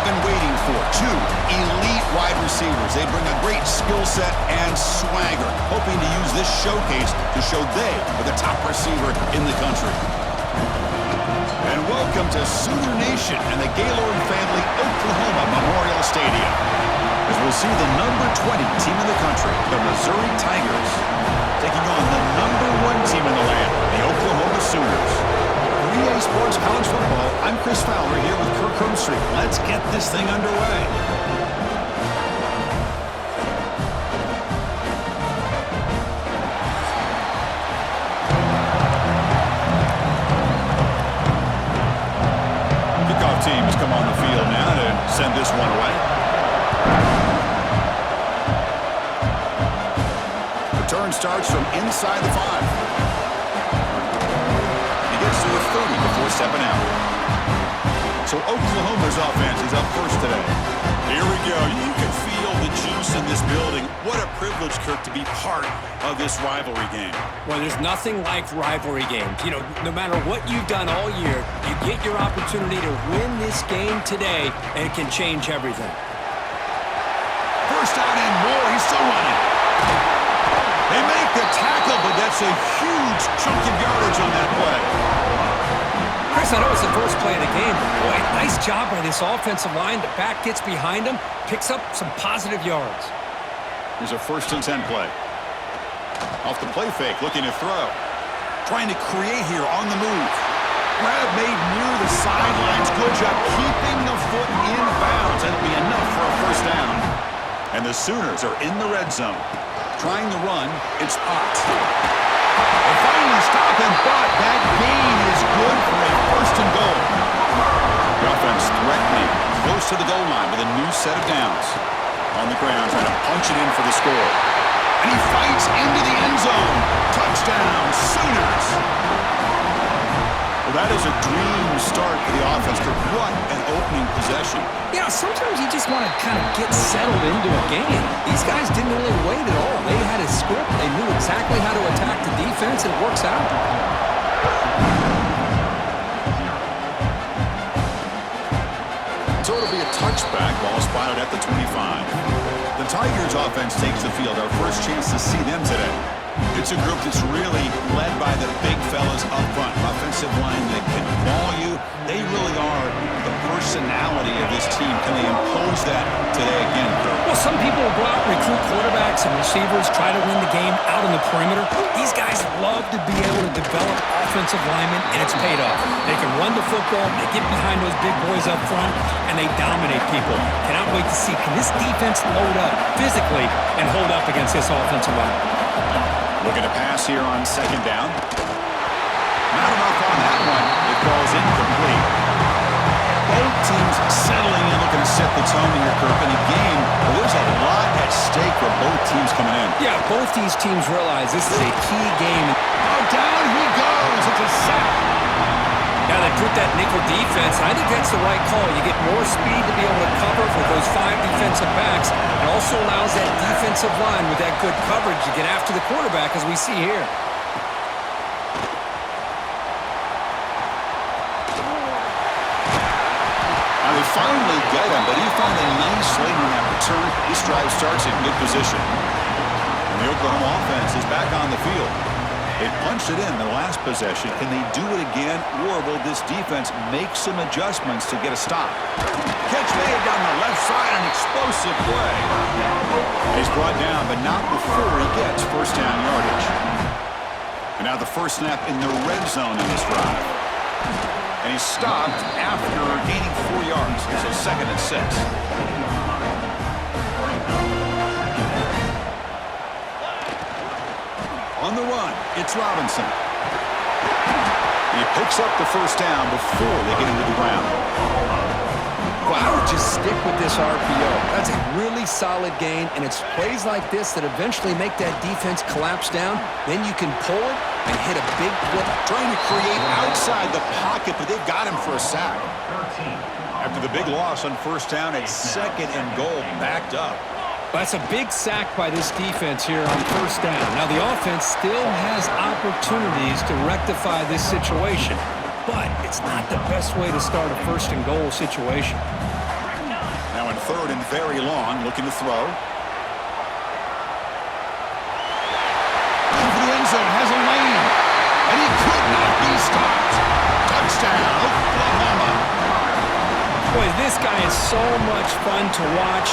been waiting for. Two elite wide receivers. They bring a great skill set and swagger, hoping to use this showcase to show they are the top receiver in the country. And welcome to Sooner Nation and the Gaylord Family Oklahoma Memorial Stadium, as we'll see the number 20 team in the country, the Missouri Tigers, taking on the number 1 team in the land, the Oklahoma Sooners. For EA Sports College Football, I'm Chris Fowler here with Kirk Herbstreit. Let's get this thing underway. Kickoff team has come on the field now to send this one away. Return starts from inside the 5. He gets to the 30 before stepping out. So Oklahoma's offense is up first today. Here we go. You can feel the juice in this building. What a privilege, Kirk, to be part of this rivalry game. Well, there's nothing like rivalry games. You know, no matter what you've done all year, you get your opportunity to win this game today, and it can change everything. First down and more. He's still running. They make the tackle, but that's a huge chunk of yardage on that play. Chris, I know it's the first play of the game, but boy, nice job by this offensive line. The back gets behind him, picks up some positive yards. Here's a 1st and 10 play. Off the play fake, looking to throw. Trying to create here on the move. Grab made near the sidelines. Good job keeping the foot in bounds. That'll be enough for a 1st down. And the Sooners are in the red zone. Trying to run, it's popped. They finally stop him, but that gain is good for a 1st and goal. The offense threatening, close to the goal line with a new set of downs. On the ground, trying to punch it in for the score. And he fights into the end zone. Touchdown, Sooners. Well, that is a dream start for the offense, but what an opening possession. You know, sometimes you just want to kind of get settled into a game. These guys didn't really wait at all. They had a script. They knew exactly how to attack the defense, and it works out. So it'll be a touchback, ball spotted at the 25. The Tigers offense takes the field, our first chance to see them today. It's a group that's really led by the big fellas up front. Offensive line that can ball you. They really are the personality of this team. Can they impose that today again, Kirk? Well, some people will go out and recruit quarterbacks and receivers, try to win the game out on the perimeter. These guys love to be able to develop offensive linemen, and it's paid off. They can run the football, they get behind those big boys up front, and they dominate people. Cannot wait to see, can this defense load up physically and hold up against this offensive line? Looking to pass here on 2nd down. Not enough on that one. It falls incomplete. Both teams settling in, looking to set the tone here, Kirk, in a game where there's a lot at stake for both teams coming in. Yeah, both these teams realize this is a key game. Oh, down he goes. It's a sack. Now they put that nickel defense. I think that's the right call. You get more speed to be able to cover for those 5 defensive backs. It also allows that defensive line with that good coverage to get after the quarterback, as we see here. Now they finally get him, but he found a nice lane on that return. This drive starts in good position. And the Oklahoma offense is back on the field. They punched it in the last possession. Can they do it again, or will this defense make some adjustments to get a stop? Catch made down the left side, an explosive play. He's brought down, but not before he gets 1st down yardage. And now the first snap in the red zone in this drive. And he's stopped after gaining 4 yards. So 2nd and 6. On the run, it's Robinson. He picks up the 1st down before they get into the ground. Well, I would just stick with this RPO. That's a really solid gain, and it's plays like this that eventually make that defense collapse down. Then you can pull it and hit a big play. Trying to create outside the pocket, but they've got him for a sack. After the big loss on 1st down, it's 2nd and goal, backed up. That's a big sack by this defense here on 1st down. Now, the offense still has opportunities to rectify this situation, but it's not the best way to start a 1st and goal situation. very long, looking to throw. Over the end zone, has a lane. And he could not be stopped. Touchdown, Oklahoma. Boy, this guy is so much fun to watch.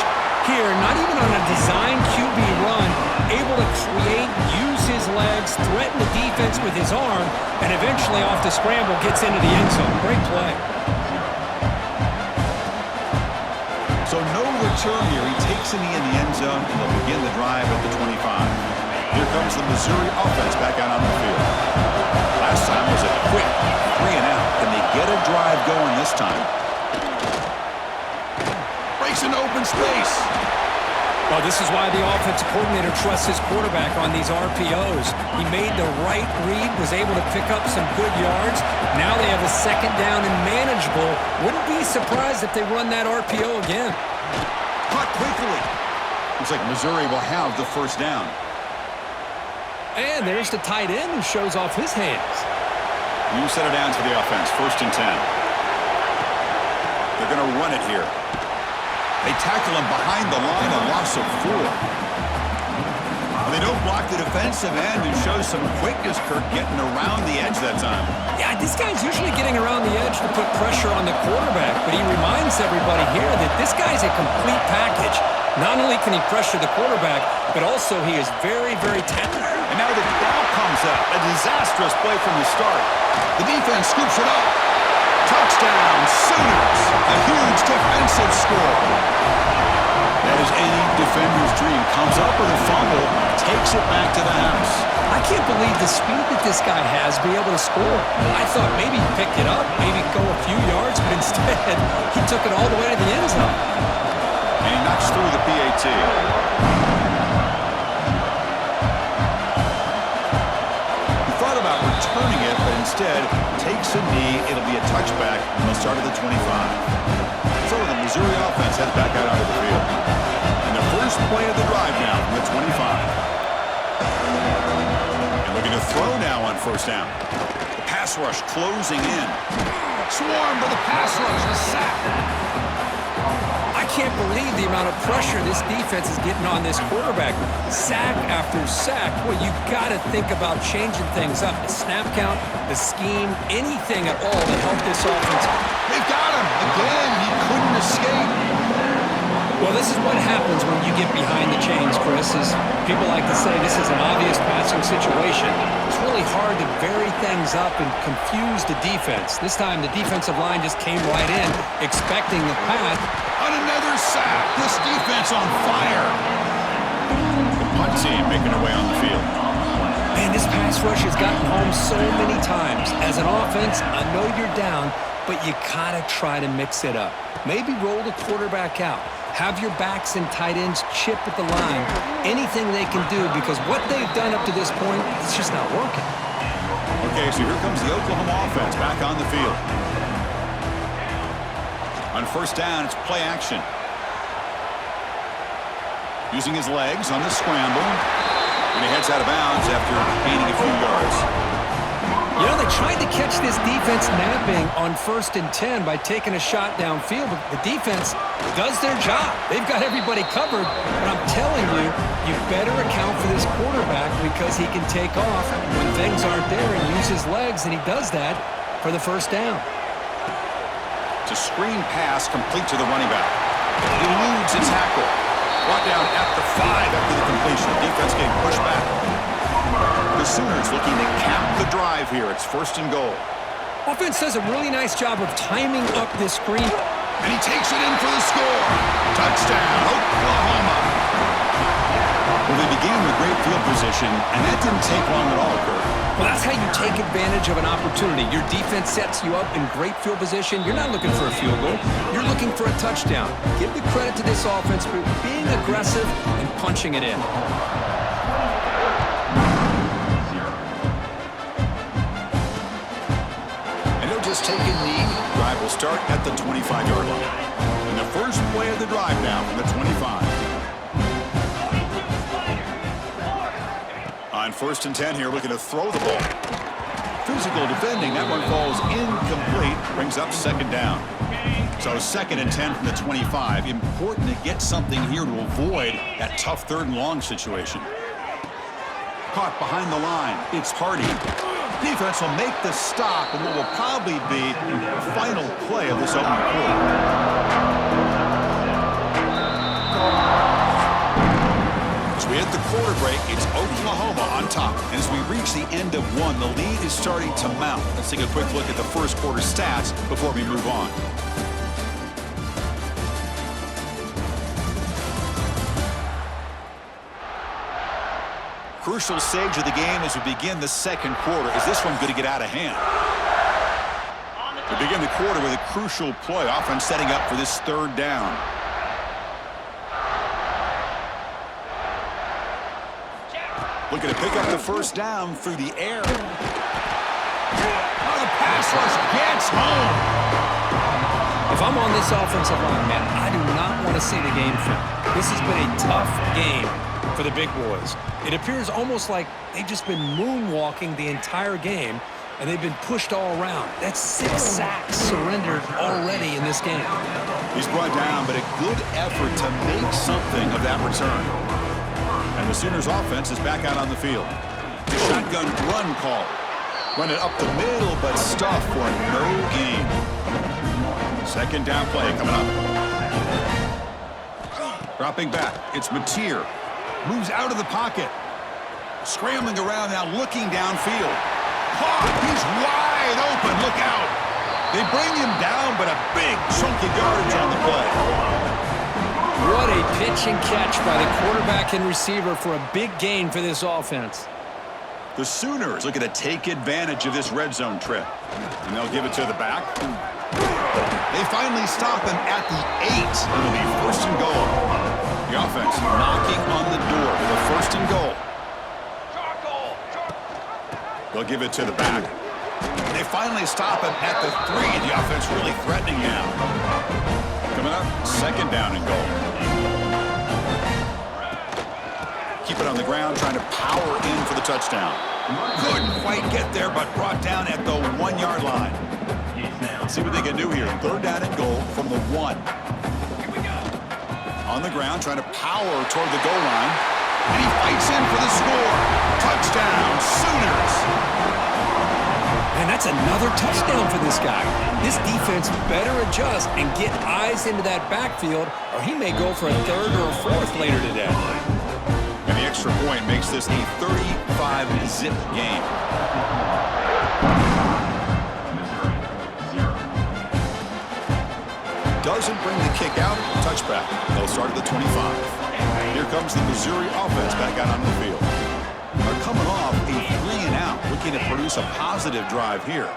Here, not even on a design QB run, able to create, use his legs, threaten the defense with his arm, and eventually off the scramble gets into the end zone. Great play. So no return here. He takes it in the end zone, and they'll begin the drive at the 25. Here comes the Missouri offense back out on the field. Last time was a quick 3-and-out. Can they get a drive going this time? Breaks into open space. Well, this is why the offensive coordinator trusts his quarterback on these RPOs. He made the right read, was able to pick up some good yards. Now they have a second down and manageable. Wouldn't be surprised if they run that RPO again. Caught quickly. Looks like Missouri will have the first down. And there's the tight end who shows off his hands. New set of downs for the offense. 1st and 10. They're going to run it here. They tackle him behind the line, a loss of 4. Well, they don't block the defensive end and show some quickness, Kirk, getting around the edge that time. Yeah, this guy's usually getting around the edge to put pressure on the quarterback, but he reminds everybody here that this guy's a complete package. Not only can he pressure the quarterback, but also he is very, very talented. And now the ball comes up. A disastrous play from the start. The defense scoops it up. Touchdown, Sooners. A huge defensive score. That is any defender's dream. Comes up with a fumble, takes it back to the house. I can't believe the speed that this guy has to be able to score. I thought maybe he'd pick it up, maybe go a few yards, but instead he took it all the way to the end zone. And he knocks through the PAT. He thought about returning it, but instead takes a knee. It'll be a touchback, and they'll start at the 25. So the Missouri offense heads back out onto the field. And the first play of the drive now from the 25. And looking to throw now on 1st down. The pass rush closing in. Swarm to the pass rush, a sack. I can't believe the amount of pressure this defense is getting on this quarterback. Sack after sack. Well, you got to think about changing things up. The snap count, the scheme, anything at all to help this offense. They've got him. Again, he couldn't escape. Well, this is what happens when you get behind the chains, Chris. Is people like to say this is an obvious passing situation. It's really hard to vary things up and confuse the defense. This time, the defensive line just came right in, expecting the pass. On another sack, this defense on fire. The punt team making their way on the field. Man, this pass rush has gotten home so many times. As an offense, I know you're down, but you gotta try to mix it up. Maybe roll the quarterback out. Have your backs and tight ends chip at the line. Anything they can do, because what they've done up to this point, it's just not working. Okay, so here comes the Oklahoma offense back on the field. On 1st down, it's play action. Using his legs on the scramble. And he heads out of bounds after gaining a few yards. You know, they tried to catch this defense napping on 1st and 10 by taking a shot downfield, but the defense does their job. They've got everybody covered, but I'm telling you, you better account for this quarterback because he can take off when things aren't there and use his legs, and he does that for the 1st down. To screen pass complete to the running back. He eludes a tackle. Brought down at the 5 after the completion. Defense getting pushed back. The Sooners looking to cap the drive here. It's 1st and goal. Offense does a really nice job of timing up this screen. And he takes it in for the score. Touchdown, Oklahoma. Well, they began with great field position, and that didn't take long at all, Kirk. Well, that's how you take advantage of an opportunity. Your defense sets you up in great field position. You're not looking for a field goal. You're looking for a touchdown. Give the credit to this offense for being aggressive and punching it in. And he'll just take a knee. Drive will start at the 25-yard line. And the first play of the drive now from the 25. On 1st and 10 here, looking to throw the ball. Physical defending. That one falls incomplete. Brings up 2nd down. So 2nd and 10 from the 25. Important to get something here to avoid that tough 3rd and long situation. Caught behind the line. It's Hardy. Defense will make the stop and what will probably be the final play of this opening quarter. As we hit the quarter break, it's Oklahoma on top. And as we reach the end of one, the lead is starting to mount. Let's take a quick look at the first quarter stats before we move on. Crucial stage of the game as we begin the second quarter. Is this one going to get out of hand? We begin the quarter with a crucial play. Offense setting up for this 3rd down. Looking to pick up the 1st down through the air. Oh, the pass rush gets home. If I'm on this offensive line, man, I do not want to see the game film. This has been a tough game for the big boys. It appears almost like they've just been moonwalking the entire game, and they've been pushed all around. That's 6 sacks surrendered already in this game. He's brought down, but a good effort to make something of that return. And the Sooners offense is back out on the field. The shotgun run call. Run it up the middle, but stuffed for no gain. 2nd down play coming up. Dropping back, it's Mateer. Moves out of the pocket. Scrambling around now, looking downfield. Caught, he's wide open, look out. They bring him down, but a big chunk of yardage on the play. What a pitch and catch by the quarterback and receiver for a big gain for this offense. The Sooners looking to take advantage of this red zone trip. And they'll give it to the back. They finally stop him at the 8. It'll be 1st and goal. The offense knocking on the door with a 1st and goal. They'll give it to the back. They finally stop him at the 3. The offense really threatening now. Coming up, 2nd down and goal. Keep it on the ground, trying to power in for the touchdown. Couldn't quite get there, but brought down at the 1-yard line. Let's see what they can do here. 3rd down and goal from the 1. On the ground, trying to power toward the goal line. And he fights in for the score. Touchdown, Sooners. And that's another touchdown for this guy. This defense better adjust and get eyes into that backfield, or he may go for a 3rd or a 4th later today. And the extra point makes this a 35-zip game. Doesn't bring the kick out. Touchback. They'll start at the 25. Here comes the Missouri offense back out on the field. They're coming off a 3-and-out, looking to produce a positive drive here.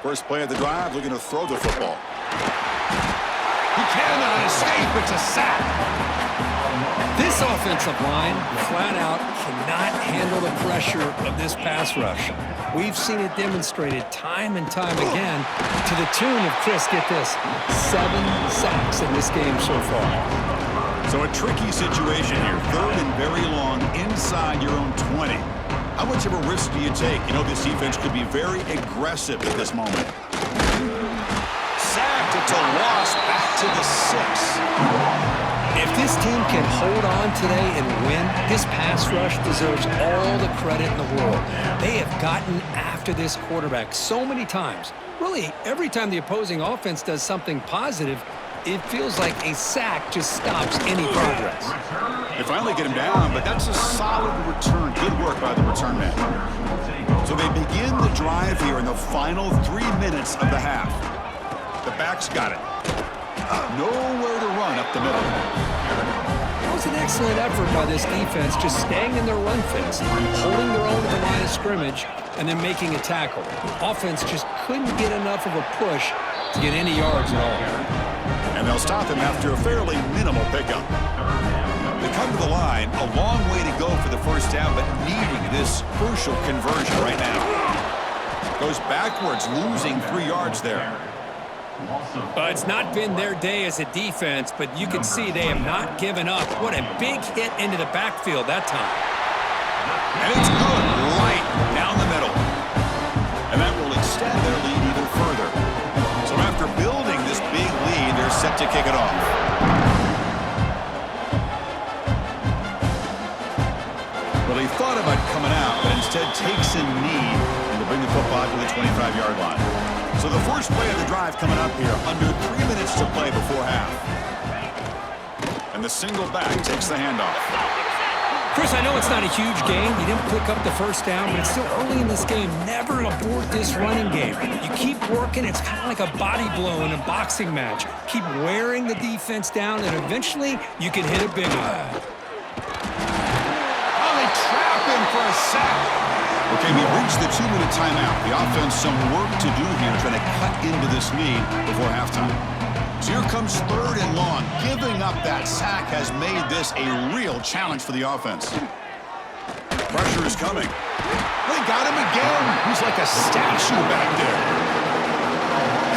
First play of the drive, looking to throw the football. He cannot escape. It's a sack. This offensive line, flat out, cannot handle the pressure of this pass rush. We've seen it demonstrated time and time again to the tune of, Chris, get this, 7 sacks in this game so far. So a tricky situation here. 3rd and very long inside your own 20. How much of a risk do you take? You know, this defense could be very aggressive at this moment. Sacked, it's a loss back to the 6. If this team can hold on today and win, this pass rush deserves all the credit in the world. They have gotten after this quarterback so many times. Really, every time the opposing offense does something positive, it feels like a sack just stops any progress. They finally get him down, but that's a solid return. Good work by the return man. So they begin the drive here in the final 3 minutes of the half. The backs got it. Nowhere to run up the middle. That was an excellent effort by this defense, just staying in their run fence, holding their own at the line of scrimmage, and then making a tackle. Offense just couldn't get enough of a push to get any yards at all. And they'll stop him after a fairly minimal pickup. They come to the line, a long way to go for the 1st down, but needing this crucial conversion right now. Goes backwards, losing 3 yards there. It's not been their day as a defense, but you can see they have not given up. What a big hit into the backfield that time. And it's good, right down the middle. And that will extend their lead even further. So after building to kick it off. Well, he thought about coming out, but instead takes a knee and to bring the football to the 25-yard line. So the first play of the drive coming up here, under 3 minutes to play before half. And the single back takes the handoff. Chris, I know it's not a huge game. You didn't pick up the first down, but it's still early in this game. Never abort this running game. You keep working. It's kind of like a body blow in a boxing match. Keep wearing the defense down, and eventually you can hit a big one. Oh, they trap him for a sack. Okay, we reached the 2-minute timeout. The offense some work to do here, trying to cut into this lead before halftime. So here comes 3rd and long. Giving up that sack has made this a real challenge for the offense. Pressure is coming. They got him again. He's like a statue back there.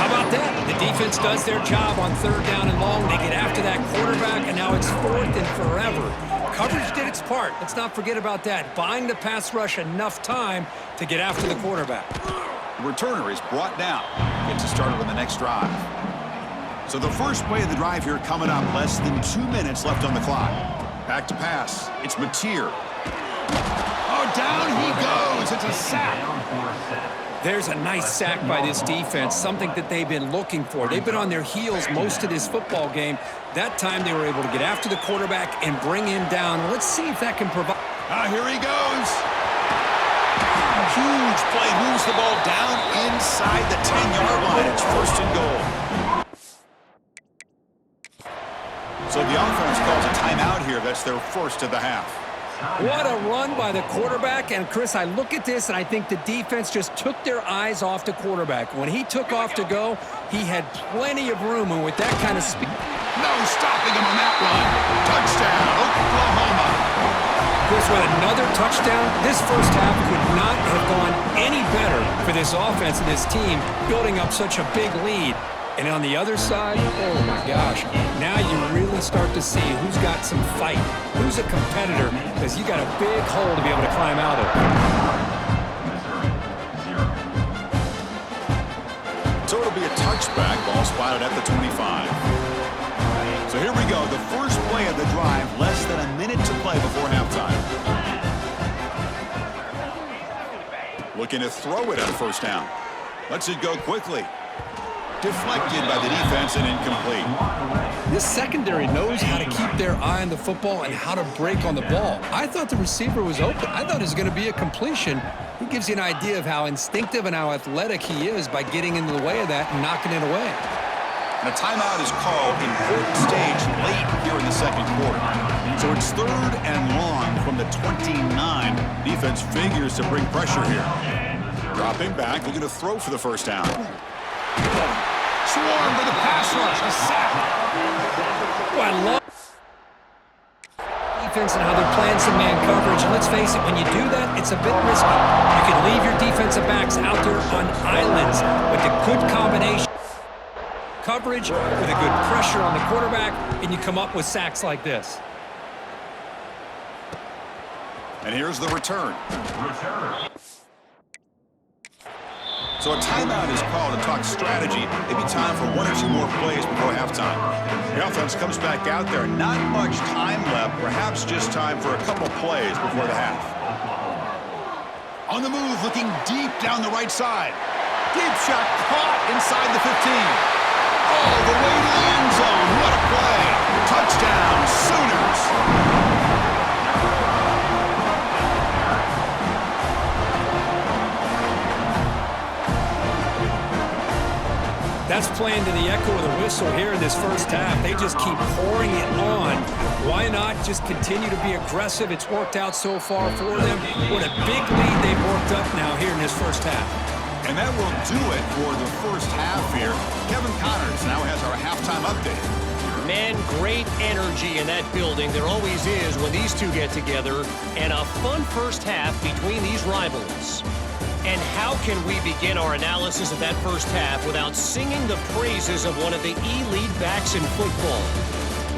How about that? The defense does their job on 3rd down and long. They get after that quarterback, and now it's 4th and forever. Coverage did its part. Let's not forget about that. Buying the pass rush enough time to get after the quarterback. The returner is brought down. Gets us started on the next drive. So the first play of the drive here coming up. Less than 2 minutes left on the clock. Back to pass. It's Mateer. Oh, down he goes. It's a sack. There's a nice sack by this defense, something that they've been looking for. They've been on their heels most of this football game. That time they were able to get after the quarterback and bring him down. Let's see if that can provide. Here he goes. Huge play. Moves the ball down inside the 10-yard line. It's 1st and goal. So the offense calls a timeout here. That's their first of the half. What a run by the quarterback. And, Chris, I look at this, and I think the defense just took their eyes off the quarterback. When he took off to go, he had plenty of room. And with that kind of speed. No stopping him on that run. Touchdown, Oklahoma. Chris, with another touchdown, this first half could not have gone any better for this offense and this team, building up such a big lead. And on the other side, oh my gosh, now you really start to see who's got some fight, who's a competitor, because you got a big hole to be able to climb out of. So it'll be a touchback, ball spotted at the 25. So here we go, the first play of the drive, less than a minute to play before halftime. Looking to throw it on 1st down. Lets it go quickly. Deflected by the defense and incomplete. This secondary knows how to keep their eye on the football and how to break on the ball. I thought the receiver was open. I thought it was going to be a completion. It gives you an idea of how instinctive and how athletic he is by getting into the way of that and knocking it away. And a timeout is called, important stage late here in the second quarter. So it's 3rd and long from the 29. Defense figures to bring pressure here. Dropping back, looking to throw for the 1st down. Swarm with a pass rush, a sack. Oh, I love defense and how they're playing some man coverage. And let's face it, when you do that, it's a bit risky. You can leave your defensive backs out there on islands, but the good combination coverage with a good pressure on the quarterback, and you come up with sacks like this. And here's the return. So a timeout is called to talk strategy. Maybe time for 1 or 2 more plays before halftime. The offense comes back out there. Not much time left. Perhaps just time for a couple plays before the half. On the move, looking deep down the right side. Deep shot caught inside the 15. All the way to the end zone. What a play. Touchdown, Sooners. That's playing to the echo of the whistle here in this first half. They just keep pouring it on. Why not just continue to be aggressive? It's worked out so far for them. What a big lead they've worked up now here in this first half. And that will do it for the first half here. Kevin Connors now has our halftime update. Man, great energy in that building. There always is when these two get together. And a fun first half between these rivals. And how can we begin our analysis of that first half without singing the praises of one of the elite backs in football?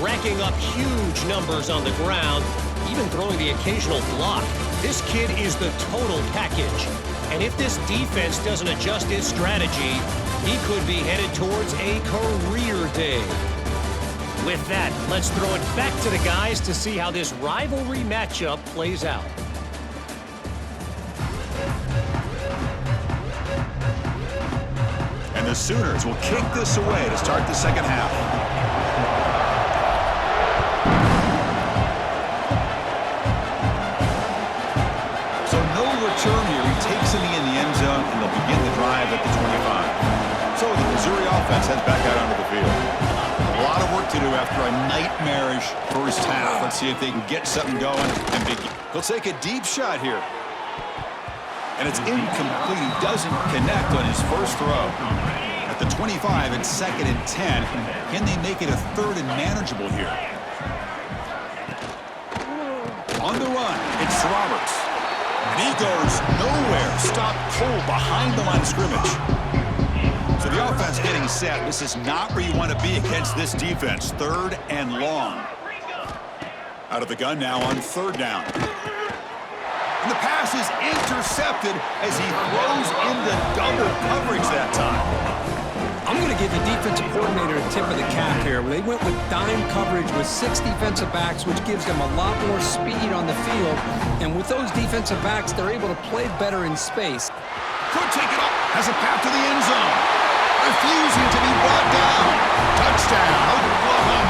Racking up huge numbers on the ground, even throwing the occasional block. This kid is the total package. And if this defense doesn't adjust its strategy, he could be headed towards a career day. With that, let's throw it back to the guys to see how this rivalry matchup plays out. And the Sooners will kick this away to start the second half. So no return here. He takes it in the end zone, and they'll begin the drive at the 25. So the Missouri offense heads back out onto the field. A lot of work to do after a nightmarish first half. Let's see if they can get something going and begin. He'll take a deep shot here. And it's incomplete. He doesn't connect on his first throw. At the 25 and 2nd and 10, can they make it a 3rd and manageable here? On the run, it's Roberts. And he goes nowhere. Stopped cold behind the line of scrimmage. So the offense getting set. This is not where you want to be against this defense. 3rd and long. Out of the gun now on 3rd down. And the pass is intercepted as he throws into double coverage that time. I'm going to give the defensive coordinator a tip of the cap here. They went with dime coverage with 6 defensive backs, which gives them a lot more speed on the field. And with those defensive backs, they're able to play better in space. Could take it up. Has a path to the end zone. Refusing to be brought down. Touchdown, Oklahoma.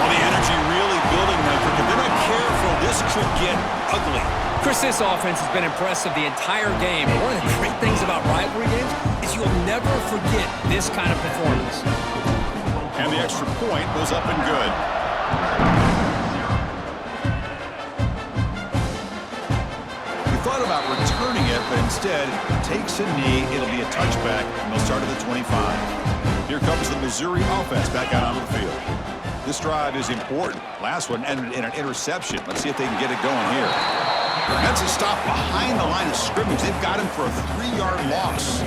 Well, the energy really building now. If they're not careful, this could get ugly. Chris, this offense has been impressive the entire game. And one of the great things about rivalry games is you'll never forget this kind of performance. And the extra point was up and good. We thought about returning it, but instead takes a knee. It'll be a touchback, and they'll start at the 25. Here comes the Missouri offense back out onto the field. This drive is important. Last one ended in an interception. Let's see if they can get it going here. That's a stop behind the line of scrimmage. They've got him for a 3-yard loss.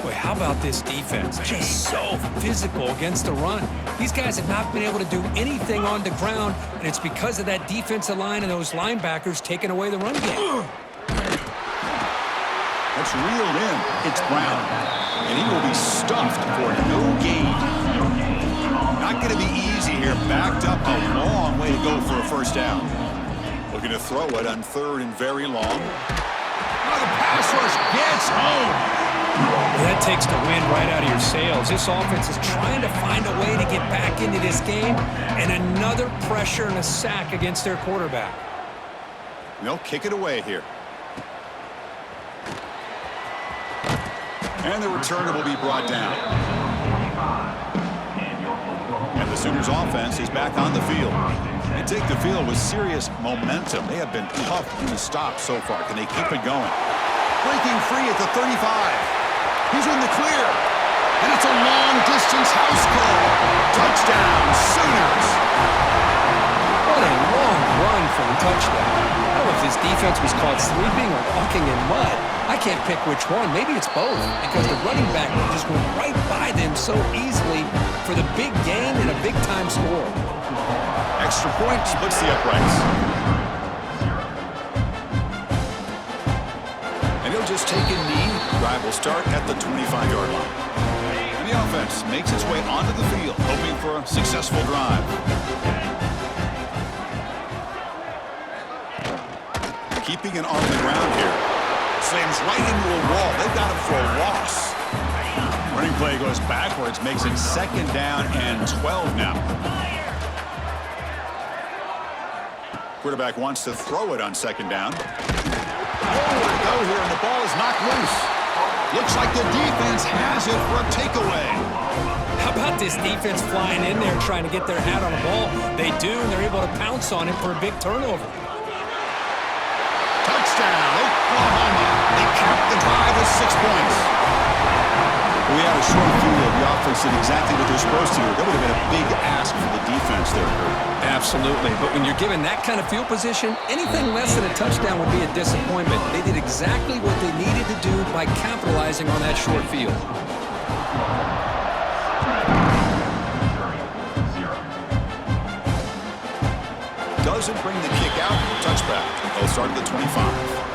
Boy, how about this defense? Just so physical against the run. These guys have not been able to do anything on the ground, and it's because of that defensive line and those linebackers taking away the run game. That's reeled in. It's Brown. And he will be stuffed for no gain. Not going to be easy here. Backed up a long way to go for a first down. Looking to throw it on 3rd and very long. Now the pass rush gets home. That takes the wind right out of your sails. This offense is trying to find a way to get back into this game, and another pressure and a sack against their quarterback. They'll kick it away here. And the returner will be brought down. And the Sooners offense is back on the field. They take the field with serious momentum. They have been tough to stop so far. Can they keep it going? Breaking free at the 35. He's in the clear. And it's a long-distance house call. Touchdown, Sooners. What a long run for a touchdown. I don't know if this defense was caught sleeping or walking in mud. I can't pick which one. Maybe it's both, because the running back just went right by them so easily for the big gain and a big-time score. Extra point splits the uprights. And he'll just take a knee. Drive will start at the 25-yard line. And the offense makes its way onto the field, hoping for a successful drive. Keeping it on the ground here. Slams right into a wall. They've got him for a loss. Running play goes backwards, makes it 2nd down and 12 now. Quarterback wants to throw it on 2nd down. Nowhere to go here, and the ball is knocked loose. Looks like the defense has it for a takeaway. How about this defense flying in there trying to get their hat on the ball? They do, and they're able to pounce on it for a big turnover. Touchdown, Oklahoma. They cap the drive with 6 points. We had a short field. The offense did exactly what they're supposed to do. That would have been a big ask for the defense there, Kurt. Absolutely. But when you're given that kind of field position, anything less than a touchdown would be a disappointment. They did exactly what they needed to do by capitalizing on that short field. Doesn't bring the kick out. Touchback. They'll start at the 25.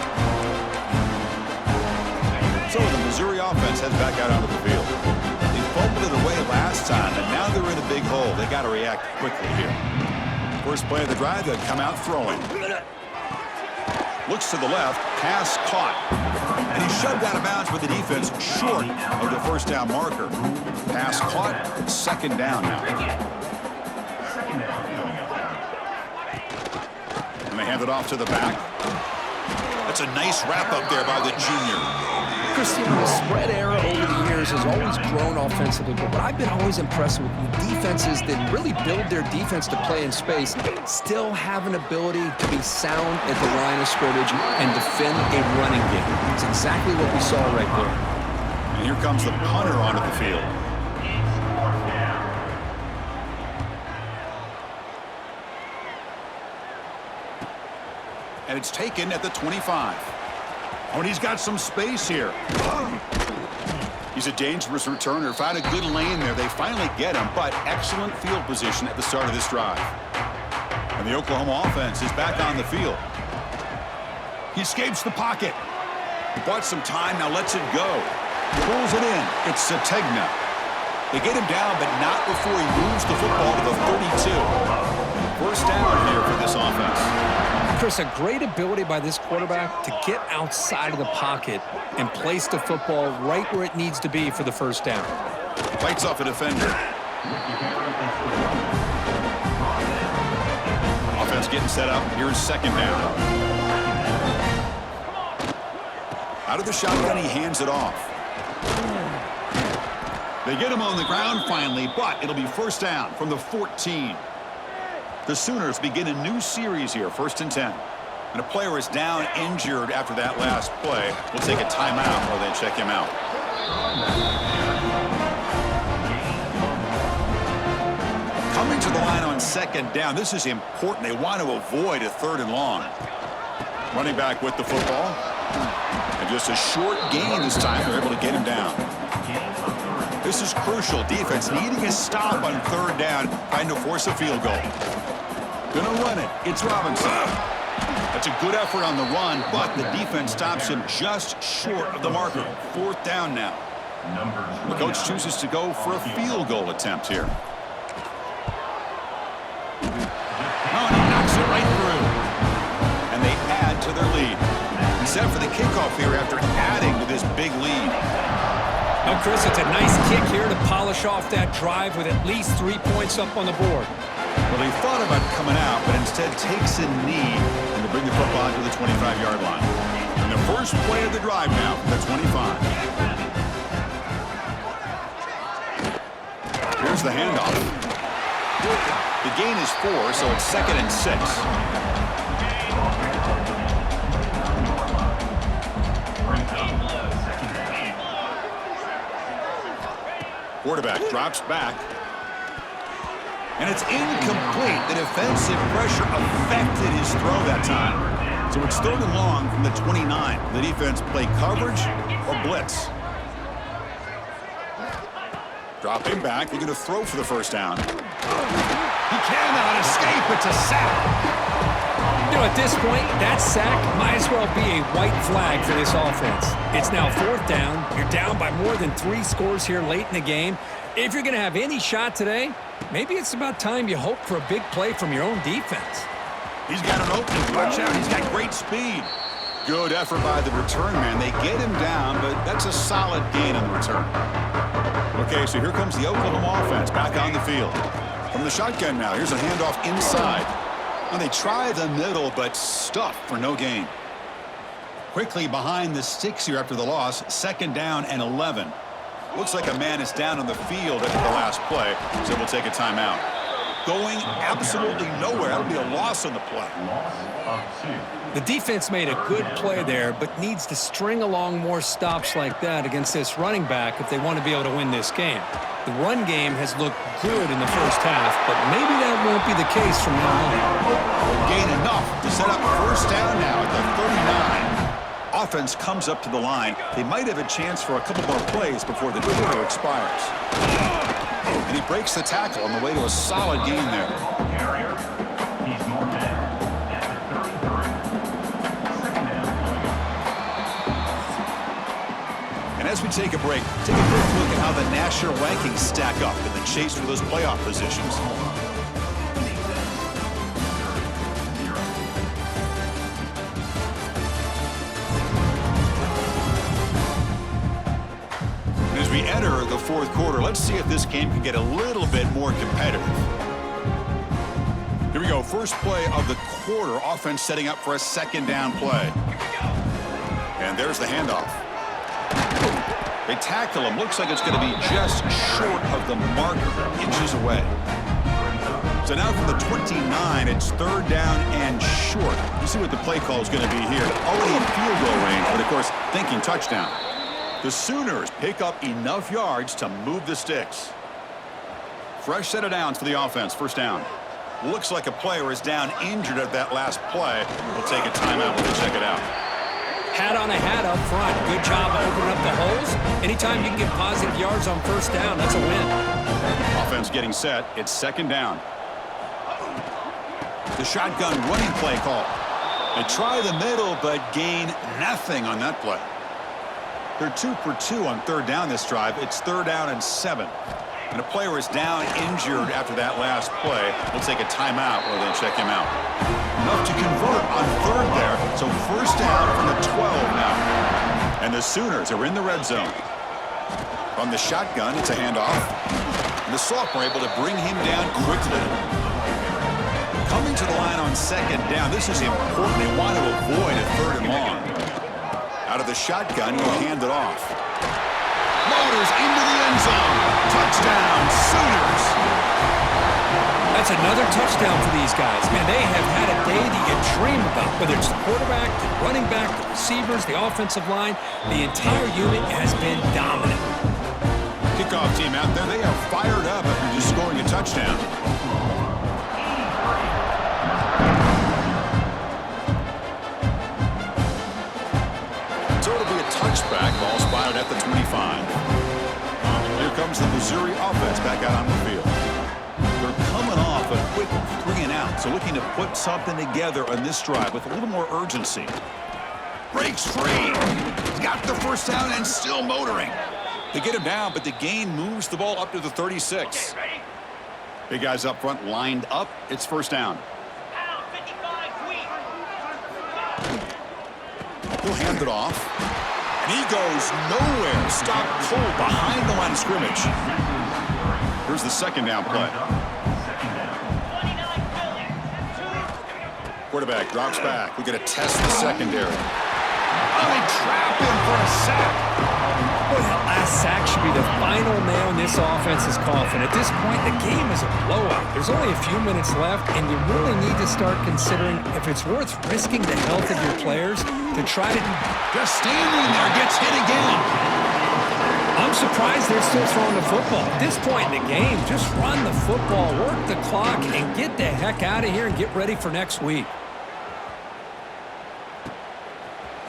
So the Missouri offense heads back out onto the field. They've fumbled it away last time, and now they're in a big hole. They got to react quickly here. First play of the drive, they'll come out throwing. Looks to the left, pass caught. And he shoved out of bounds with the defense short of the first down marker. Pass caught, second down now. And they hand it off to the back. That's a nice wrap up there by the junior. Christian, the spread era over the years has always grown offensively, but what I've been always impressed with defenses that really build their defense to play in space still have an ability to be sound at the line of scrimmage and defend a running game. It's exactly what we saw right there. And here comes the punter onto the field. And it's taken at the 25. Oh, and he's got some space here. He's a dangerous returner. Found a good lane there. They finally get him, but excellent field position at the start of this drive. And the Oklahoma offense is back on the field. He escapes the pocket. He bought some time, now lets it go. Pulls it in. It's Sategna. They get him down, but not before he moves the football to the 32. First down here for this offense. Chris, a great ability by this quarterback to get outside of the pocket and place the football right where it needs to be for the first down. Fights off a defender. Offense getting set up. Here's second down. Out of the shotgun, he hands it off. They get him on the ground finally, but it'll be first down from the 14. The Sooners begin a new series here, 1st and 10. And a player is down injured after that last play. We'll take a timeout while they check him out. Coming to the line on second down. This is important. They want to avoid a 3rd and long. Running back with the football. And just a short gain this time. They're able to get him down. This is crucial. Defense needing a stop on 3rd down, trying to force a field goal. Gonna run it. It's Robinson. That's a good effort on the run, but the defense stops him just short of the marker. 4th down now. The coach chooses to go for a field goal attempt here. Oh, and he knocks it right through. And they add to their lead. Set for the kickoff here after adding to this big lead. Now, Chris, it's a nice kick here to polish off that drive with at least 3 points up on the board. Well, he thought about coming out, but instead takes a knee and to bring the football to the 25-yard line. And the first play of the drive now from the 25. Here's the handoff. The gain is 4, so it's 2nd and 6. Quarterback drops back. And it's incomplete. The defensive pressure affected his throw that time. So it's 3rd and long from the 29. The defense play coverage or blitz. Dropping back. They're going to throw for the first down. He cannot escape. It's a sack. You know, at this point, that sack might as well be a white flag for this offense. It's now 4th down. You're down by more than 3 scores here late in the game. If you're going to have any shot today, maybe it's about time you hope for a big play from your own defense. He's got an opening. Watch out. He's got great speed. Good effort by the return man. They get him down, but that's a solid gain on the return. Okay, so here comes the Oklahoma offense back on the field. From the shotgun now, here's a handoff inside. And they try the middle, but stuffed for no gain. Quickly behind the sticks here after the loss, 2nd down and 11. Looks like a man is down on the field after the last play, so we'll take a timeout. Going absolutely nowhere. That'll be a loss on the play. The defense made a good play there, but needs to string along more stops like that against this running back if they want to be able to win this game. The run game has looked good in the first half, but maybe that won't be the case from now on. Gain enough to set up first down now at the 39. Offense comes up to the line. They might have a chance for a couple more plays before the quarter expires. And he breaks the tackle on the way to a solid gain there. And as we take a break, take a quick look at how the national rankings stack up in the chase for those playoff positions. As we enter the fourth quarter, let's see if this game can get a little bit more competitive. Here we go. First play of the quarter. Offense setting up for a second down play. And there's the handoff. They tackle him. Looks like it's going to be just short of the marker, inches away. So now from the 29, it's third down and short. You see what the play call is going to be here. Already in field goal range, but of course, thinking touchdown. The Sooners pick up enough yards to move the sticks. Fresh set of downs for the offense. First down. Looks like a player is down injured at that last play. We'll take a timeout when we check it out. Hat on a hat up front. Good job of opening up the holes. Anytime you can get positive yards on first down, that's a win. Offense getting set. It's second down. The shotgun running play call. They try the middle, but gain nothing on that play. They're 2 for 2 on third down this drive. It's third down and 7. And a player is down injured after that last play. We'll take a timeout or they'll check him out. Enough to convert on third there. So first down from the 12 now. And the Sooners are in the red zone. From the shotgun, it's a handoff. And the sophomore able to bring him down quickly. Coming to the line on second down. This is important. They want to avoid a third and long. Out of the shotgun, he'll hand it off. Motors into the end zone. Touchdown, Sooners. That's another touchdown for these guys. Man, they have had a day that you dream about. Whether it's the quarterback, the running back, the receivers, the offensive line, the entire unit has been dominant. Kickoff team out there. They are fired up after just scoring a touchdown. So it'll be a touchback. Ball spotted at the 25. Here comes the Missouri offense back out on the field. They're coming off a quick 3-and-out, so looking to put something together on this drive with a little more urgency. Breaks free. He's got the first down and still motoring. They get him down, but the gain moves the ball up to the 36. Big guys up front lined up. It's first down. He'll hand it off. And he goes nowhere. Stop cold behind the line of scrimmage. Here's the second down play. Quarterback drops back. We're going to test the secondary. Oh, they trap him for a sack. Boy, that last sack should be the final nail in this offense's coffin. At this point, the game is a blowout. There's only a few minutes left, and you really need to start considering if it's worth risking the health of your players to try to... Just standing there, gets hit again. I'm surprised they're still throwing the football. At this point in the game, just run the football, work the clock, and get the heck out of here and get ready for next week.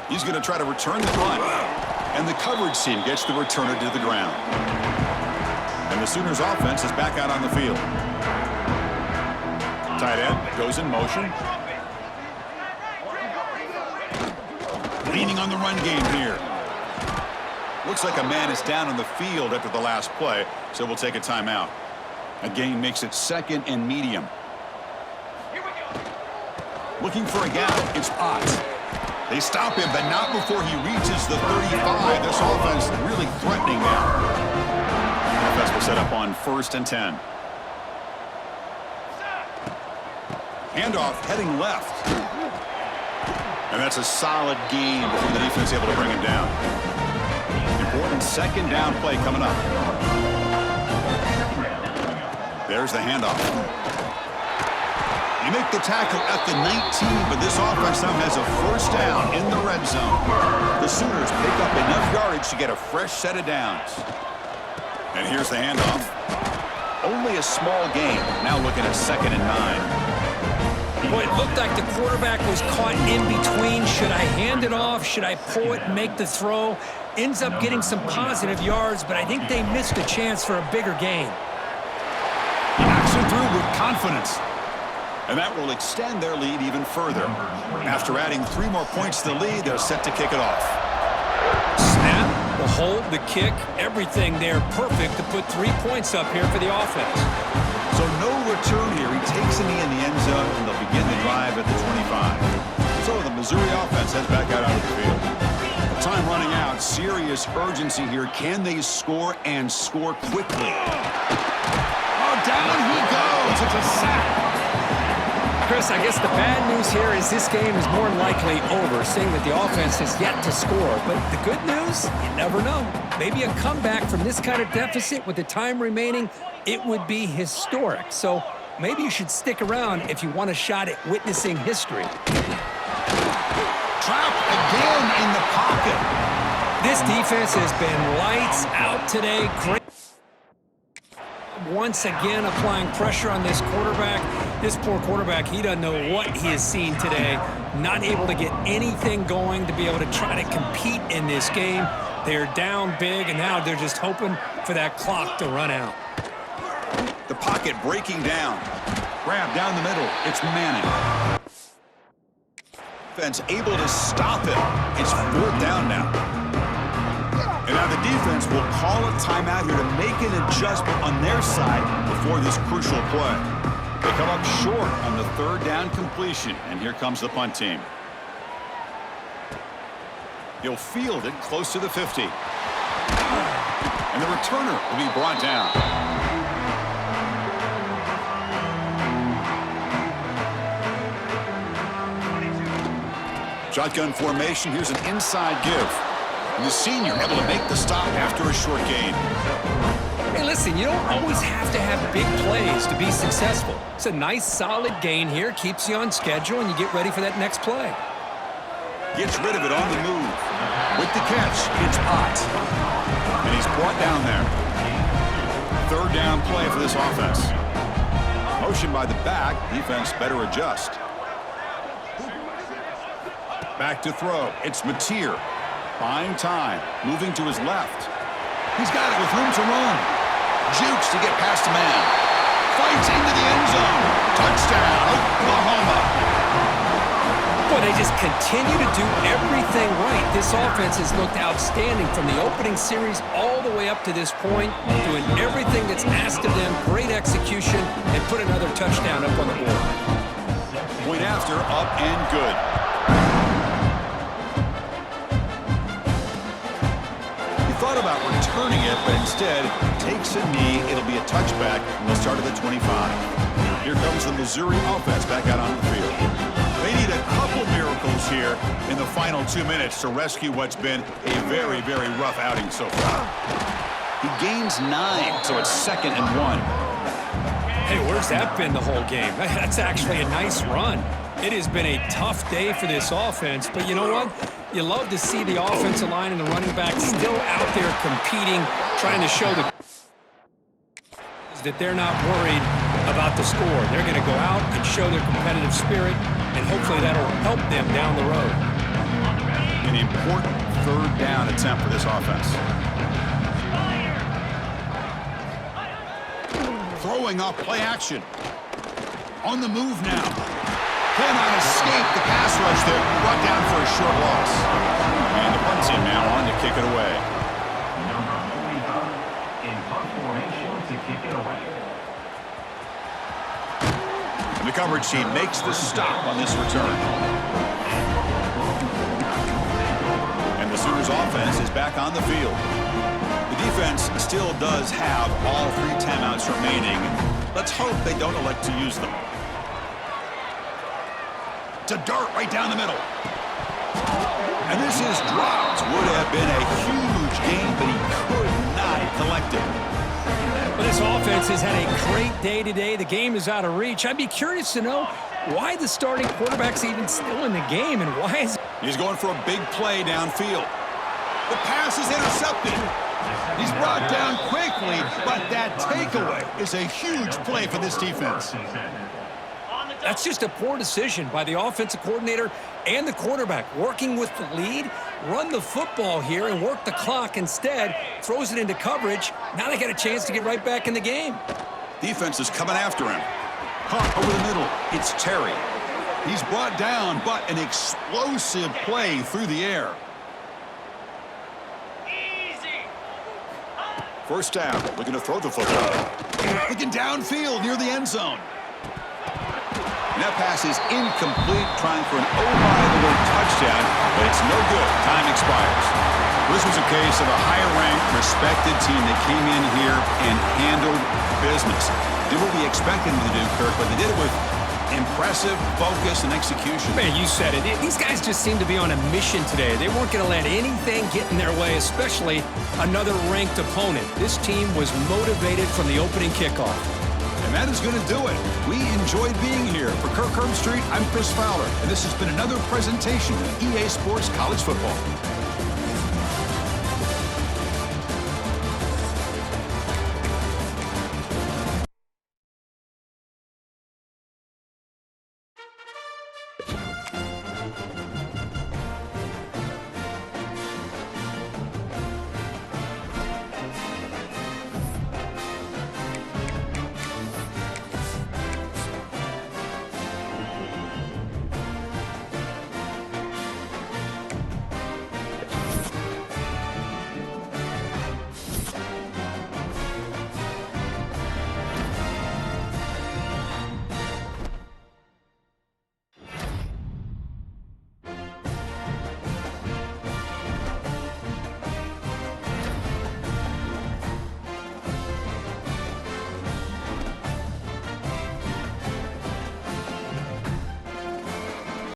He's going to try to return the punt. And the coverage team gets the returner to the ground. And the Sooners offense is back out on the field. Tight end goes in motion. Leaning on the run game here. Looks like a man is down on the field after the last play, so we'll take a timeout. A gain makes it second and medium. Looking for a gap, it's Potts. They stop him, but not before he reaches the 35. This offense really threatening now. Offense will set up on 1st and 10. Handoff heading left. And that's a solid gain before the defense able to bring him down. Important second down play coming up. There's the handoff. You make the tackle at the 19, but this offense now has a first down in the red zone. The Sooners pick up enough yardage to get a fresh set of downs. And here's the handoff. Only a small gain. Now looking at 2nd and 9. Boy, it looked like the quarterback was caught in between. Should I hand it off? Should I pull it and make the throw? Ends up getting some positive yards, but I think they missed a chance for a bigger gain. He knocks it through with confidence. And that will extend their lead even further. After adding 3 more points to the lead, they're set to kick it off. Snap. The hold, the kick, everything there perfect to put 3 points up here for the offense. So no return here. He takes a knee in the end zone, and they'll begin the drive at the 25. So the Missouri offense heads back out onto the field. Time running out. Serious urgency here. Can they score and score quickly? Oh, down he goes. It's a sack. Chris, I guess the bad news here is this game is more than likely over, seeing that the offense has yet to score. But the good news, you never know. Maybe a comeback from this kind of deficit with the time remaining, it would be historic. So maybe you should stick around if you want a shot at witnessing history. Trapped again in the pocket. This defense has been lights out today. Great. Once again applying pressure on this quarterback. This poor quarterback, he doesn't know what he has seen today. Not able to get anything going to be able to try to compete in this game. They're down big, and now they're just hoping for that clock to run out. The pocket breaking down. Grab down the middle. It's Manning. Defense able to stop it. It's 4th down now. And now the defense will call a timeout here to make an adjustment on their side before this crucial play. They come up short on the 3rd down completion, and here comes the punt team. He'll field it close to the 50. And the returner will be brought down. Shotgun formation. Here's an inside give. And the senior able to make the stop after a short gain. Hey, listen, you don't always have to have big plays to be successful. It's a nice, solid gain here. Keeps you on schedule, and you get ready for that next play. Gets rid of it on the move. With the catch, it's Ott. And he's brought down there. 3rd down play for this offense. Motion by the back. Defense better adjust. Back to throw. It's Mateer. Buying time. Moving to his left. He's got it with room to run. Jukes to get past a man. Fights into the end zone. Touchdown, Oklahoma. Boy, they just continue to do everything right. This offense has looked outstanding from the opening series all the way up to this point, doing everything that's asked of them, great execution, and put another touchdown up on the board. Point after, up and good. Thought about returning it, but instead takes a knee. It'll be a touchback, and they'll start at the 25. Here comes the Missouri offense back out on the field. They need a couple miracles here in the final 2 minutes to rescue what's been a very, very rough outing so far. He gains 9, so it's 2nd and 1. Hey, where's that been the whole game? That's actually a nice run. It has been a tough day for this offense, but you know what? You love to see the offensive line and the running back still out there competing, trying to show that they're not worried about the score. They're going to go out and show their competitive spirit, and hopefully that'll help them down the road. An important 3rd down attempt for this offense. Throwing off play action. On the move now. Cannot escape the pass rush there. Brought down for a short loss. And the punt team now on to kick it away. Number 45 in punt formation to kick it away. And the coverage team makes the stop on this return. And the Sooners offense is back on the field. The defense still does have all 3 timeouts remaining. Let's hope they don't elect to use them. To dart right down the middle. And this is dropped. Would have been a huge game, but he could not collect it. Well, this offense has had a great day today. The game is out of reach. I'd be curious to know why the starting quarterback's even still in the game, and why is... He's going for a big play downfield. The pass is intercepted. He's brought down quickly, but that takeaway is a huge play for this defense. That's just a poor decision by the offensive coordinator and the quarterback. Working with the lead, run the football here and work the clock instead. Throws it into coverage. Now they got a chance to get right back in the game. Defense is coming after him. Caught over the middle. It's Terry. He's brought down, but an explosive play through the air. Easy. First down, looking to throw the football. Looking downfield near the end zone. And that pass is incomplete, trying for an oh-by-the-way touchdown, but it's no good. Time expires. This was a case of a higher-ranked, respected team that came in here and handled business. Did what we expected them to do, Kirk, but they did it with impressive focus and execution. Man, you said it. These guys just seem to be on a mission today. They weren't going to let anything get in their way, especially another ranked opponent. This team was motivated from the opening kickoff. And that is going to do it. We enjoyed being here. For Kirk Herbstreit, I'm Chris Fowler, and this has been another presentation of EA Sports College Football.